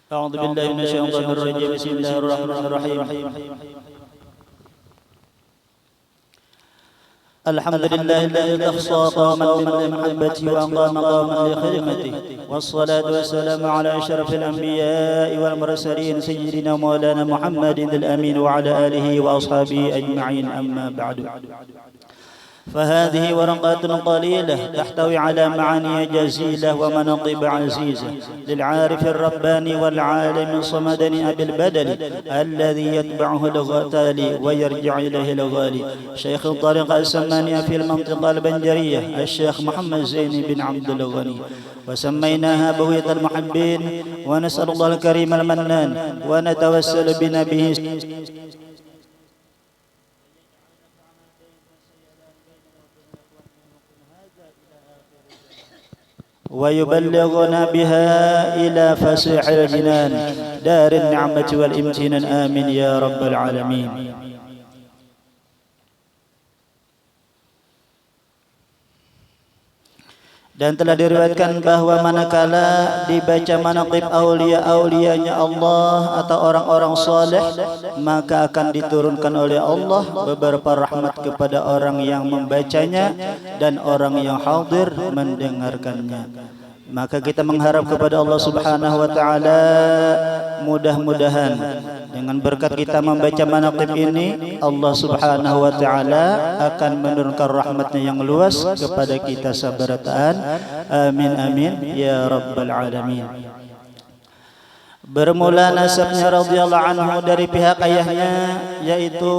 أعوذ بالله من الشيطان الرجيم. بسم الله الرحمن الرحيم. الحمد لله الذي أحصى قاما لمحبته وأقام مقاما لخدمته، والصلاة والسلام على أشرف الأنبياء والمرسلين سيدنا مولانا محمد الأمين وعلى آله وأصحابه أجمعين. أما بعد، فهذه ورقات قليلة تحتوي على معاني جزيلة ومناقب عزيزة للعارف الرباني والعالم الصمدني أبي البدل الذي يتبعه الغتالي ويرجع إليه الغالي، شيخ الطريقة السمانية في المنطقة البنجرية الشيخ محمد زين بن عبد الغني، وسميناها بوية المحبين، ونسأل الله الكريم المنان ونتوسل بنبيه ويبلغنا بها إلى فسيح الجنان دار النعمة والامتنان. آمين يا رب العالمين. Dan telah diriwayatkan bahwa manakala dibaca manaqib aulia-aulianya Allah atau orang-orang saleh, maka akan diturunkan oleh Allah beberapa rahmat kepada orang yang membacanya dan orang yang hadir mendengarkannya. Maka kita mengharap kepada Allah Subhanahu wa taala, mudah-mudahan dengan berkat kita membaca manaqib ini, Allah Subhanahu wa taala akan menurunkan rahmatnya yang luas kepada kita sabarataan. Amin amin ya rabbal alamin. Bermula nasabnya radhiyallahu anhu dari pihak ayahnya, yaitu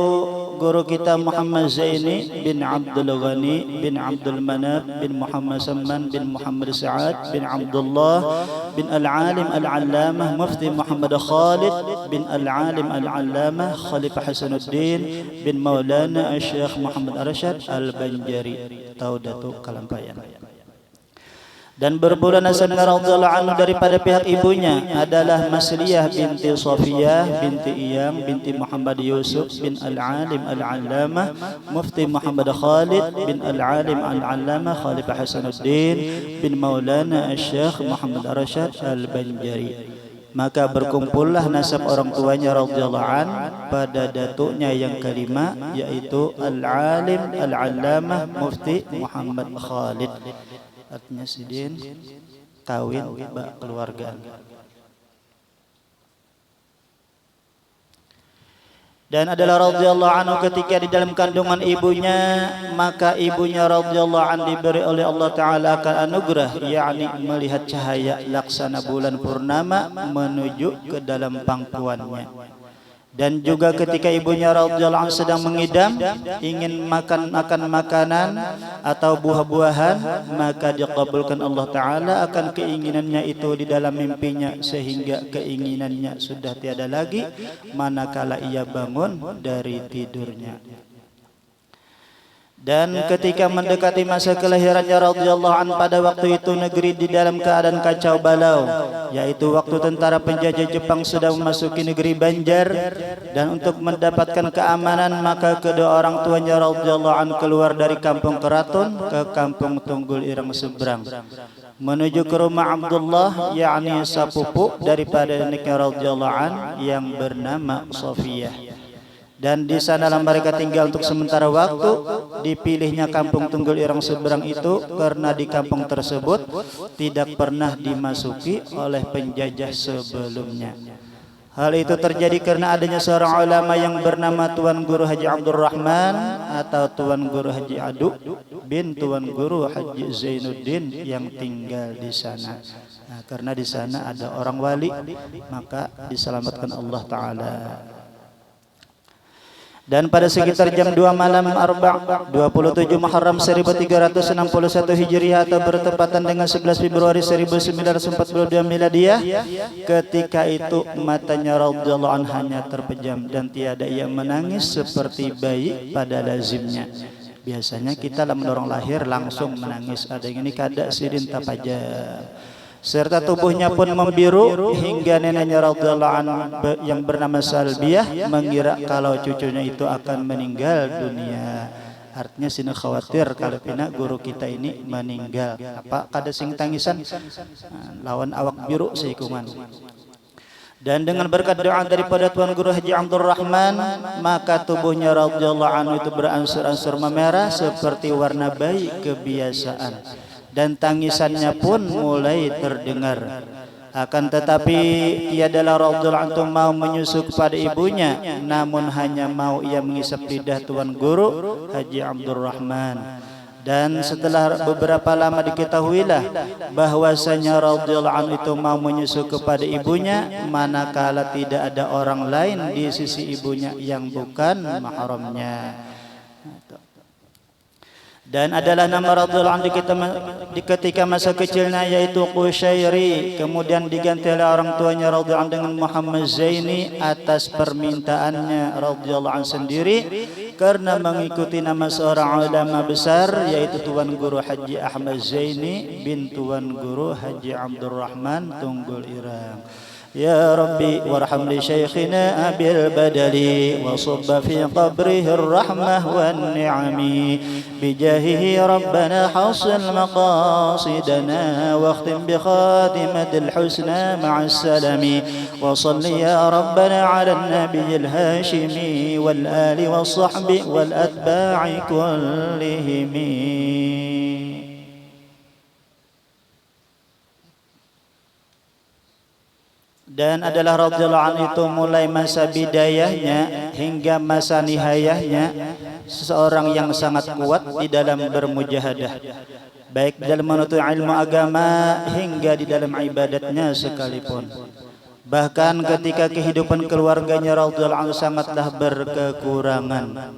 guru kita Muhammad Zaini bin Abdul Ghani bin Abdul Manab bin Muhammad Samman bin Muhammad Sa'ad bin Abdullah bin Al-Alim Al-Allamah Mufti Muhammad Khalid bin Al-Alim Al-Allamah Khalifah Hasanuddin bin Maulana Syekh Muhammad Arsyad Al-Banjari Taudatu Kalampayan. Dan berpula nasabnya radhiyallahu anhu daripada pihak ibunya adalah Masliyah binti Safiyah binti Iyam binti Muhammad Yusuf bin Al-Alim Al-Allamah Mufti Muhammad Khalid bin Al-Alim Al-Allamah Khalifah Hasanuddin bin Maulana Syekh Muhammad Arsyad Al-Banjari. Maka berkumpullah nasab orang tuanya radhiyallahu an pada datuknya yang kelima, yaitu Al-Alim Al-Allamah Mufti Muhammad Khalid. Artinya sidin kawin keluarga. Dan adalah radhiyallahu anhu ketika di dalam kandungan ibunya, maka ibunya radhiyallahu anhu diberi oleh Allah taala akan anugerah, yakni melihat cahaya laksana bulan purnama menuju ke dalam pangkuannya. Dan juga ketika ibunya radhiyallahu anha sedang mengidam, ingin makan makanan atau buah-buahan, maka dikabulkan Allah taala akan keinginannya itu di dalam mimpinya, sehingga keinginannya sudah tiada lagi manakala ia bangun dari tidurnya. Dan ketika mendekati masa kelahirannya radhiyallahu an, pada waktu itu negeri di dalam keadaan kacau balau, yaitu waktu tentara penjajah Jepang sedang memasuki negeri Banjar. Dan untuk mendapatkan keamanan, maka kedua orang tuanya radhiyallahu an keluar dari kampung Keraton ke kampung Tunggul Ireng seberang, menuju ke rumah Abdullah, yakni sepupu daripada neneknya radhiyallahu an yang bernama Safiyah. Dan di sanalah mereka tinggal untuk sementara waktu. Dipilihnya kampung Tunggul Ireng seberang itu karena di kampung tersebut tidak pernah dimasuki oleh penjajah sebelumnya. Hal itu terjadi karena adanya seorang ulama yang bernama Tuan Guru Haji Abdurrahman atau Tuan Guru Haji Adu bin Tuan Guru Haji Zainuddin yang tinggal di sana. Nah, karena di sana ada orang wali, maka diselamatkan Allah taala. Dan pada sekitar jam 2 malam Arba' 27 Muharram 1361 Hijriah atau bertepatan dengan 11 Februari 1942 Miladiyah, ketika itu matanya radhiyallahu anhu hanya terpejam dan tiada ia menangis seperti bayi pada lazimnya. Biasanya kita mendorong lahir langsung menangis, ada yang ini kada sidin tapajam. Serta tubuhnya pun membiru hingga neneknya radhiyallahu anhu yang bernama Salbiyah mengira kalau cucunya itu akan meninggal dunia. Artinya sini khawatir kalau pina guru kita ini meninggal. Apa kada sing tangisan lawan awak biru seikuman. Dan dengan berkat doa daripada Tuan Guru Haji Abdul Rahman, maka tubuhnya radhiyallahu anhu itu beransur-ansur memerah seperti warna bayi kebiasaan, dan tangisannya pun mulai terdengar. Akan tetapi tiadalah radhiyallahu anhu mau menyusu kepada ibunya, namun hanya mau ia mengisap lidah Tuan Guru Haji Abdul Rahman. Dan setelah beberapa lama diketahuilah bahwasanya radhiyallahu anhu itu mau menyusu kepada ibunya, manakala tidak ada orang lain di sisi ibunya yang bukan mahramnya. Dan adalah nama radhiyallahu anhu di ketika masa kecilnya, yaitu Qushairi, kemudian diganti oleh orang tuanya radhiyallahu anhu dengan Muhammad Zaini atas permintaannya radhiyallahu anhu sendiri, karena mengikuti nama seorang ulama besar, yaitu Tuan Guru Haji Ahmad Zaini bin Tuan Guru Haji Abdul Rahman Tunggul Irang. يا ربي وارحم لشيخنا أبي البدل وصب في قبره الرحمة والنعم بجاهه ربنا حصل مقاصدنا واختم بخاتمة الحسنى مع السلام وصل يا ربنا على النبي الهاشمي والآل والصحب والأتباع كلهم. Dan adalah radhiyallahu anhu itu mulai masa bidayahnya hingga masa nihayahnya seseorang yang sangat kuat di dalam bermujahadah, baik dalam menuntut ilmu agama hingga di dalam ibadatnya sekalipun. Bahkan ketika kehidupan keluarganya radhiyallahu anhu sangatlah berkekurangan,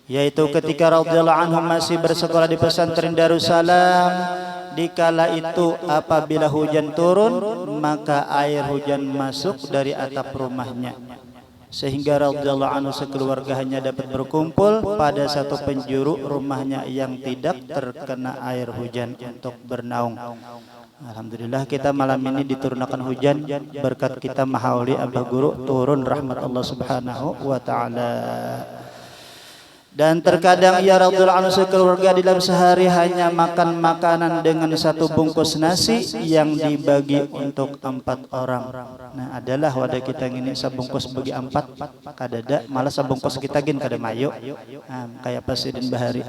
yaitu ketika radhiyallahu anhu masih bersekolah di pesantren Darussalam. Dikala itu apabila hujan turun, maka air hujan masuk dari atap rumahnya, sehingga radhiyallahu anhu sekeluarga hanya dapat berkumpul pada satu penjuru rumahnya yang tidak terkena air hujan untuk bernaung. Alhamdulillah kita malam ini diturunkan hujan berkat kita mahauli Abah Guru, turun rahmat Allah Subhanahu wa taala. Dan terkadang ia radhiyallahu anhu sekeluarga di dalam sehari hanya makan makanan dengan satu bungkus nasi yang dibagi untuk 4 orang. Nah, adalah wadah kita ini sabungkus bagi 4 kadada, malah sabungkus kita gin kada mayo. Kayak Presiden Bahari.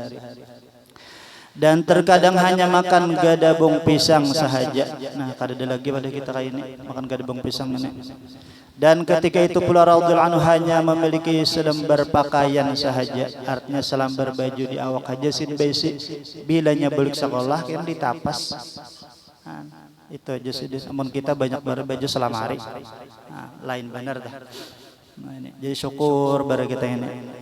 Dan terkadang hanya makan gadabung pisang sahaja. Nah, kadada lagi wadah kita kayak ini makan gadabung pisang ini. Dan ketika itu pula radhiyallahu anhu hanya memiliki selembar pakaian sahaja, artinya selembar baju di awak aja sin basic. Bilanya balik sekolah kan ditapas. Itu aja sih. Namun kita banyak baju selamari. Lain benar dah. Nah, ini. Jadi syukur pada kita ini.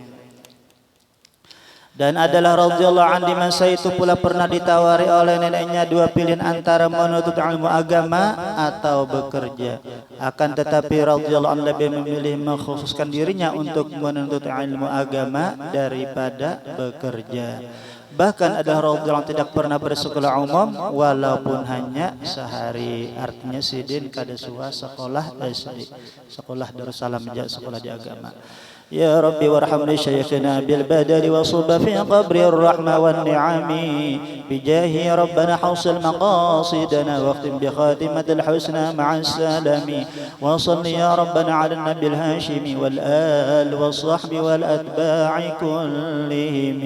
Dan adalah radhiyallahu anhu di masa itu pula pernah ditawari oleh neneknya 2 pilihan antara menuntut ilmu agama atau bekerja. Akan tetapi radhiyallahu anhu lebih memilih mengkhususkan dirinya untuk menuntut ilmu agama daripada bekerja. Bahkan adalah radhiyallahu anhu tidak pernah bersekolah umum walaupun hanya sehari. Artinya sidin kada suah sekolah SD, sekolah Darussalam aja, sekolah di agama. يا ربي وارحم لشيخنا بالبدل وصب في قبر الرحمة والنعم بجاه ربنا حوصل مقاصدنا واختم بخاتمة الحسنى مع السلام وصل يا ربنا على النبي الهاشمي والآل والصحب والأتباع كلهم.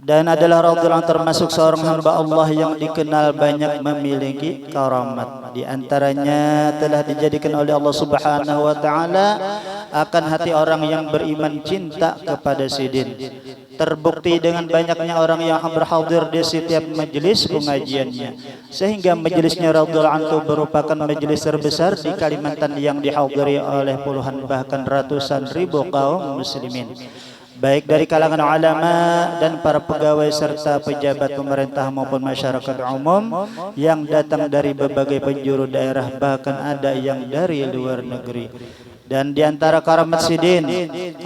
Dan adalah radhiyallahu anhu termasuk seorang hamba Allah yang dikenal banyak memiliki karamat. Di antaranya telah dijadikan oleh Allah Subhanahu wa taala akan hati orang yang beriman cinta kepada sidin. Terbukti dengan banyaknya orang yang berhadir di setiap majelis pengajiannya, sehingga majelisnya radhiyallahu anhu merupakan majelis terbesar di Kalimantan yang dihadiri oleh puluhan bahkan ratusan ribu kaum muslimin, baik dari kalangan ulama dan para pegawai serta pejabat pemerintah maupun masyarakat umum yang datang dari berbagai penjuru daerah, bahkan ada yang dari luar negeri. Dan di antara karamat sidin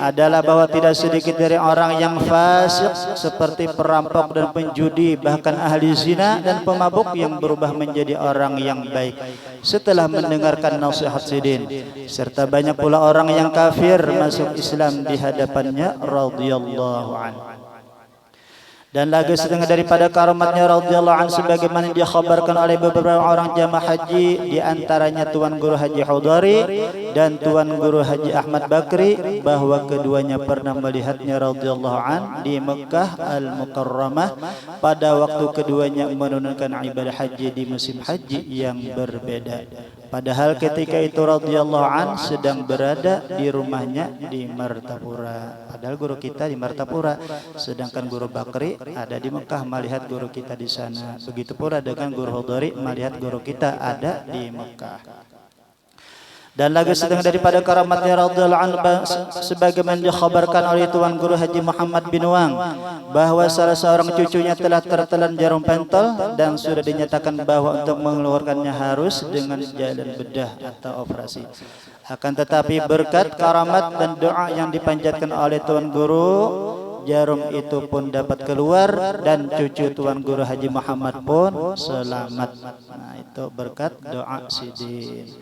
adalah bahwa tidak sedikit dari orang yang fasik seperti perampok dan penjudi, bahkan ahli zina dan pemabuk yang berubah menjadi orang yang baik setelah mendengarkan nasihat sidin. Serta banyak pula orang yang kafir masuk Islam di hadapannya radhiyallahu anhu. Dan lagi setengah daripada karamatnya radhiyallahu anhu sebagaimana dikhabarkan oleh beberapa orang jamaah haji, di antaranya Tuan Guru Haji Hudari dan Tuan Guru Haji Ahmad Bakri, bahwa keduanya pernah melihatnya radhiyallahu anhu di Mekah Al-Mukarramah pada waktu keduanya menunaikan ibadah haji di musim haji yang berbeda. Padahal ketika itu radhiyallahu an sedang berada di rumahnya di Martapura. Padahal guru kita di Martapura, sedangkan Guru Bakri ada di Mekah melihat guru kita di sana. Begitu pula dengan Guru Hudari melihat guru kita ada di Mekah. Dan lagi setengah daripada karamatnya radhiyallahu anhu sebagaimana dikhabarkan oleh Tuan Guru Haji Muhammad bin Wang, bahwa salah seorang cucunya telah tertelan jarum pentel dan sudah dinyatakan bahwa untuk mengeluarkannya harus dengan jalan bedah atau operasi. Akan tetapi berkat karamat dan doa yang dipanjatkan oleh Tuan Guru, jarum itu pun dapat keluar dan cucu Tuan Guru Haji Muhammad pun selamat. Nah, itu berkat doa sidin.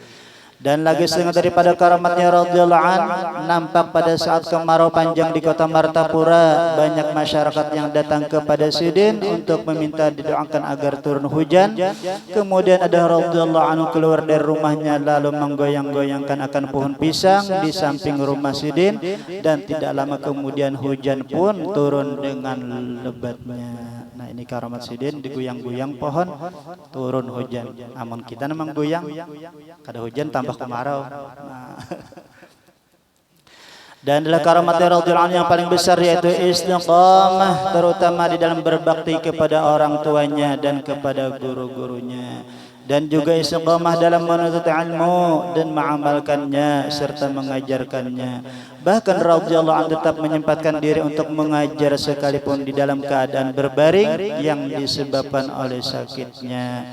Dan lagi setengah daripada karamatnya radhiyallahu an, nampak pada saat kemarau panjang di kota Martapura, banyak masyarakat yang datang kepada sidin untuk meminta didoakan agar turun hujan. Kemudian ada radhiyallahu anhu keluar dari rumahnya lalu menggoyang-goyangkan akan pohon pisang di samping rumah sidin, dan tidak lama kemudian hujan pun turun dengan lebatnya. Nah, ini karamat sidin, digoyang-goyang pohon turun hujan. Amun kita memang goyang, kada hujan tambah kemarau. Nah. Dan adalah karamatnya radhiyallahu anhu yang paling besar, yaitu istiqamah, terutama di dalam berbakti kepada orang tuanya dan kepada guru-gurunya. Dan juga istiqamah dalam menuntut ilmu dan mengamalkannya serta mengajarkannya. Bahkan radhiyallahu anhu tetap menyempatkan diri untuk mengajar sekalipun di dalam keadaan berbaring yang disebabkan oleh sakitnya.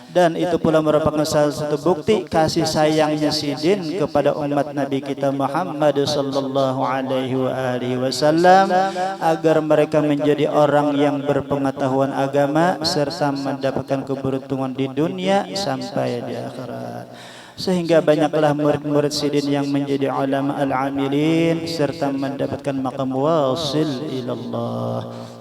Dan itu pula merupakan salah satu bukti kasih sayangnya sidin kepada umat Nabi kita Muhammad sallallahu alaihi wasallam, agar mereka menjadi orang yang berpengetahuan agama serta mendapatkan keberuntungan di dunia sampai di akhirat. Sehingga banyaklah murid-murid sidin yang menjadi ulama al-amilin serta mendapatkan maqam wasil ilallah.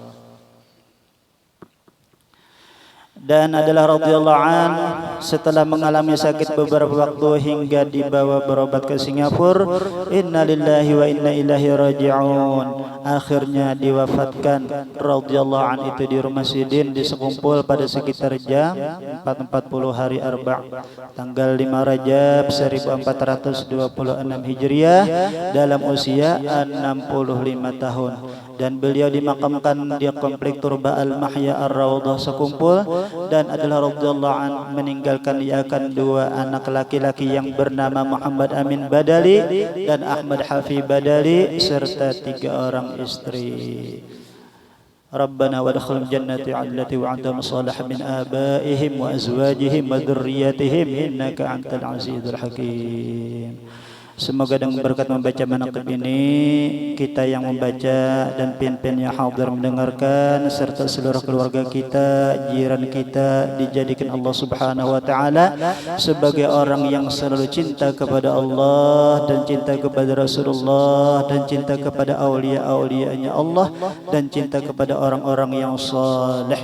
Dan adalah radhiyallahu an setelah mengalami sakit beberapa waktu hingga dibawa berobat ke Singapura, innalillahi wa inna ilaihi raji'un, akhirnya diwafatkan radhiyallahu an itu di rumah sidin di sekumpul pada sekitar jam 4.40 hari Arba' tanggal 5 Rajab 1426 Hijriah dalam usia 65 tahun. Dan beliau dimakamkan di komplek Turba Al-Mahya Ar-Raudhah Sekumpul, dan adalah radhiyallahu an meninggalkan ia akan dua anak laki-laki yang bernama Muhammad Amin Badali dan Ahmad Hafi Badali serta 3 orang istri. Rabbana wadkhul jannati allati wa'adta salih min abaihim wa azwajihim wa dzurriyyatihim innaka antal azizul hakim. Semoga dengan berkat membaca manaqib ini, kita yang membaca dan pian-pian yang hadir mendengarkan serta seluruh keluarga kita, jiran kita dijadikan Allah Subhanahu wa taala sebagai orang yang selalu cinta kepada Allah dan cinta kepada Rasulullah dan cinta kepada aulia-aulianya Allah dan cinta kepada orang-orang yang saleh.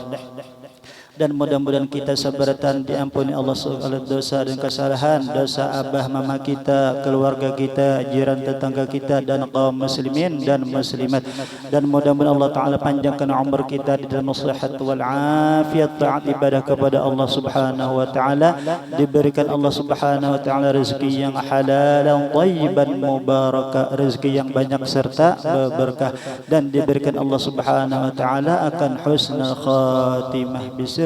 Dan mudah-mudahan kita sabaratan diampuni Allah segala dosa dan kesalahan, dosa abah mama kita, keluarga kita, jiran tetangga kita dan kaum muslimin dan muslimat. Dan mudah-mudahan Allah Ta'ala panjangkan umur kita di dalam nasihat wal afiat, taat ibadah kepada Allah Subhanahu wa Ta'ala, diberikan Allah Subhanahu wa Ta'ala rezeki yang halal, thayyiban, mubarakah, rezeki yang banyak serta berkah, dan diberikan Allah Subhanahu wa Ta'ala akan husnul khatimah. Bismillahirrahmanirrahim.